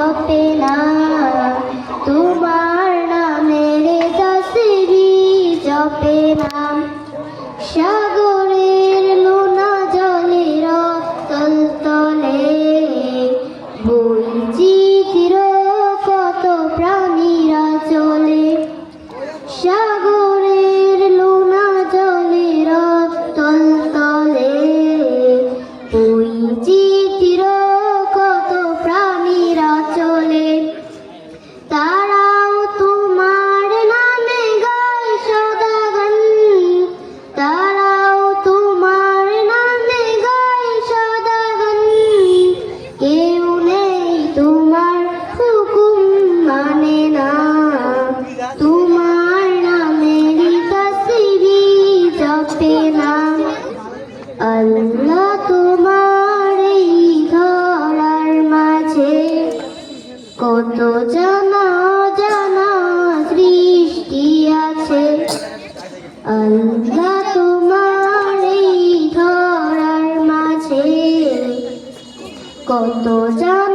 জপে না, তোমার নামের তাসবিহ জপে না। সাগরের লোনা জলের তলতলে বৈচিত্র্য কত প্রাণীরা চলে। সাগরের লোনা জলের তলতলে বৈচিত্র্য কত প্রাণীরা চলে। তারাও তোমার নামে গায় সদা গান, তারাও তোমার নামে গায় সদা গান। কেউ নেই তোমার হুকুম মানে না, তোমার নামের তাসবিহ জপে না। আল্লাহ তোমার এই ধরার মাঝে কত জানা জানা সৃষ্টি আছে। আল্লাহ তোমার এই ধরার মাঝে কত জানা